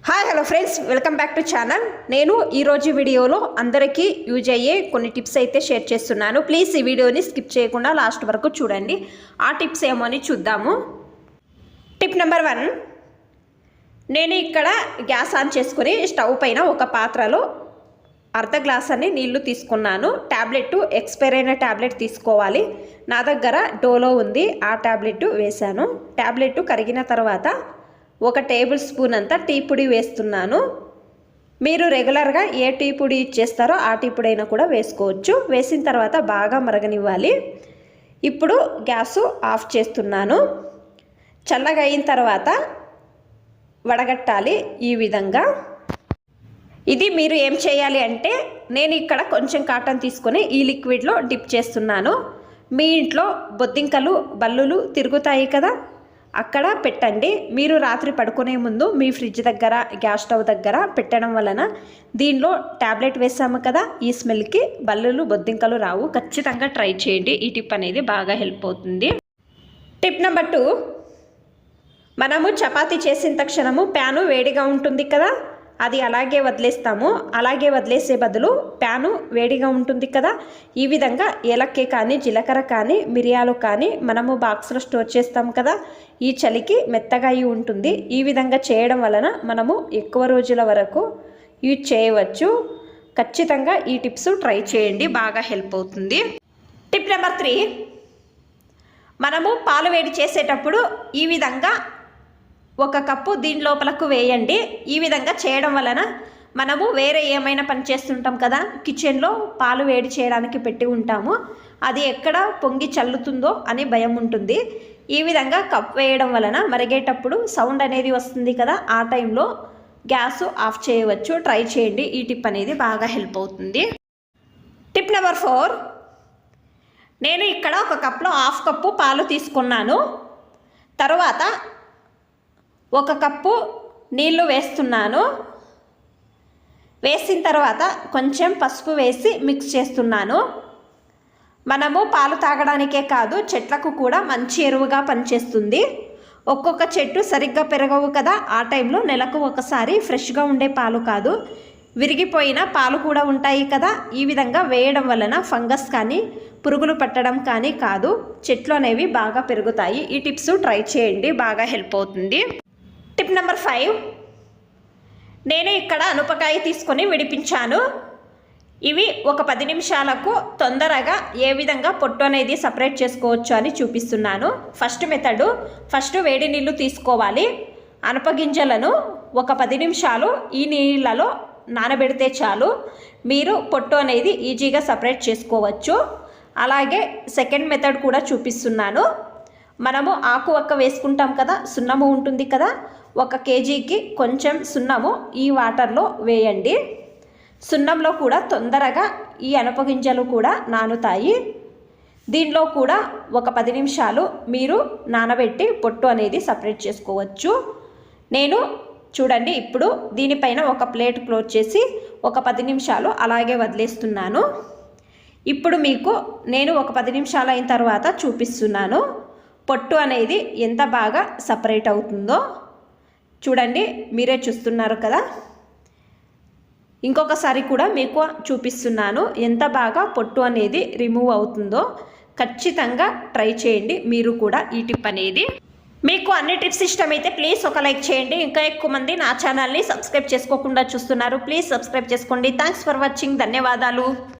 Hi hello friends, welcome back to channel. నేను ఈరోజు వీడియోలో అందరికీ యూజ్ అయ్యే కొన్ని టిప్స్ అయితే షేర్ చేస్తున్నాను. ప్లీజ్ ఈ వీడియోని స్కిప్ చేయకుండా లాస్ట్ వరకు చూడండి. ఆ టిప్స్ ఏమో అని చూద్దాము. టిప్ నెంబర్ 1, నేను ఇక్కడ గ్యాస్ ఆన్ చేసుకుని స్టవ్ పైన ఒక పాత్రలో అర్ధ గ్లాస్ అని నీళ్లు తీసుకున్నాను. ట్యాబ్లెట్ ఎక్స్పైర్ అయిన ట్యాబ్లెట్ తీసుకోవాలి. నా దగ్గర డోలో ఉంది, ఆ ట్యాబ్లెట్ వేశాను. ట్యాబ్లెట్ కరిగిన తర్వాత 1 టేబుల్ స్పూన్ అంతా టీ పొడి వేస్తున్నాను. మీరు రెగ్యులర్గా ఏ టీ పొడి ఇచ్చేస్తారో ఆ టీ పొడి అయినా కూడా వేసుకోవచ్చు. వేసిన తర్వాత బాగా మరగనివ్వాలి. ఇప్పుడు గ్యాసు ఆఫ్ చేస్తున్నాను. చల్లగా అయిన తర్వాత వడగట్టాలి. ఈ విధంగా ఇది మీరు ఏం చేయాలి అంటే, నేను ఇక్కడ కొంచెం కాటన్ తీసుకొని ఈ లిక్విడ్లో డిప్ చేస్తున్నాను. మీ ఇంట్లో బొద్దింకలు బల్లులు తిరుగుతాయి కదా, అక్కడ పెట్టండి. మీరు రాత్రి పడుకునే ముందు మీ ఫ్రిడ్జ్ దగ్గర గ్యాస్ స్టవ్ దగ్గర పెట్టడం వలన దీనిలో ట్యాబ్లెట్ వేసాము కదా, ఈ స్మెల్కి బల్లులు బొద్దింకలు రావు. ఖచ్చితంగా ట్రై చేయండి. ఈ టిప్ అనేది బాగా హెల్ప్ అవుతుంది. టిప్ నెంబర్ 2, మనము చపాతీ చేసిన తక్షణము ప్యాను వేడిగా ఉంటుంది కదా, అది అలాగే వదిలేస్తాము. అలాగే వదిలేసే బదులు ప్యాను వేడిగా ఉంటుంది కదా, ఈ విధంగా ఏలక్కి కానీ జీలకర్ర కానీ మిరియాలు కానీ మనము బాక్స్లో స్టోర్ చేస్తాం కదా, ఈ చలికి మెత్తగా అయి ఉంటుంది. ఈ విధంగా చేయడం వలన మనము ఎక్కువ రోజుల వరకు యూజ్ చేయవచ్చు. ఖచ్చితంగా ఈ టిప్స్ ట్రై చేయండి, బాగా హెల్ప్ అవుతుంది. టిప్ నెంబర్ 3, మనము పాలు వేడి చేసేటప్పుడు ఈ విధంగా 1 కప్పు దీని లోపలకు వేయండి. ఈ విధంగా చేయడం వలన మనము వేరే ఏమైనా పని చేస్తుంటాం కదా, కిచెన్లో పాలు వేడి చేయడానికి పెట్టి ఉంటాము, అది ఎక్కడ పొంగి చల్లుతుందో అని భయం ఉంటుంది. ఈ విధంగా కప్ వేయడం వలన మరిగేటప్పుడు సౌండ్ అనేది వస్తుంది కదా, ఆ టైంలో గ్యాస్ ఆఫ్ చేయవచ్చు. ట్రై చేయండి. ఈ టిప్ అనేది బాగా హెల్ప్ అవుతుంది. టిప్ నెంబర్ 4, నేను ఇక్కడ 1 కప్లో 1/2 కప్పు పాలు తీసుకున్నాను. తర్వాత 1 కప్పు నీళ్లు వేస్తున్నాను. వేసిన తర్వాత కొంచెం పసుపు వేసి మిక్స్ చేస్తున్నాను. మనము పాలు తాగడానికే కాదు, చెట్లకు కూడా మంచి ఎరువుగా పనిచేస్తుంది. ఒక్కొక్క చెట్టు సరిగ్గా పెరగవు కదా, ఆ టైంలో నెలకు ఒకసారి ఫ్రెష్గా ఉండే పాలు కాదు, విరిగిపోయిన పాలు కూడా ఉంటాయి కదా, ఈ విధంగా వేయడం వలన ఫంగస్ కానీ పురుగులు పట్టడం కానీ కాదు, చెట్లు అనేవి బాగా పెరుగుతాయి. ఈ టిప్స్ ట్రై చేయండి, బాగా హెల్ప్ అవుతుంది. టిప్ నెంబర్ 5, నేను ఇక్కడ అనుపకాయ తీసుకొని విడిపించాను. ఇవి ఒక 10 నిమిషాలకు తొందరగా ఏ విధంగా పొట్టు అనేది సపరేట్ చేసుకోవచ్చు అని చూపిస్తున్నాను. ఫస్ట్ మెథడు, ఫస్ట్ వేడి నీళ్ళు తీసుకోవాలి. అనపగింజలను ఒక 10 నిమిషాలు ఈ నీళ్ళలో నానబెడితే చాలు, మీరు పొట్టు అనేది ఈజీగా సపరేట్ చేసుకోవచ్చు. అలాగే సెకండ్ మెథడ్ కూడా చూపిస్తున్నాను. మనము ఆకు ఒక్క వేసుకుంటాం కదా, సున్నము ఉంటుంది కదా, 1 కేజీకి కొంచెం సున్నము ఈ వాటర్లో వేయండి. సున్నంలో కూడా తొందరగా ఈ అనపగింజలు కూడా నానుతాయి. దీనిలో కూడా ఒక 10 నిమిషాలు మీరు నానబెట్టి పొట్టు అనేది సపరేట్ చేసుకోవచ్చు. నేను చూడండి, ఇప్పుడు దీనిపైన ఒక ప్లేట్ క్లోజ్ చేసి ఒక 10 నిమిషాలు అలాగే వదిలేస్తున్నాను. ఇప్పుడు మీకు నేను ఒక 10 నిమిషాలు అయిన తర్వాత చూపిస్తున్నాను పొట్టు అనేది ఎంత బాగా సపరేట్ అవుతుందో. చూడండి, మీరే చూస్తున్నారు కదా. ఇంకొకసారి కూడా మీకు చూపిస్తున్నాను ఎంత బాగా పొట్టు అనేది రిమూవ్ అవుతుందో. ఖచ్చితంగా ట్రై చేయండి మీరు కూడా ఈ టిప్ అనేది. మీకు అన్ని టిప్స్ ఇష్టమైతే ప్లీజ్ ఒక లైక్ చేయండి. ఇంకా ఎక్కువ మంది నా ఛానల్ని సబ్స్క్రైబ్ చేసుకోకుండా చూస్తున్నారు, ప్లీజ్ సబ్స్క్రైబ్ చేసుకోండి. Thanks for watching. ధన్యవాదాలు.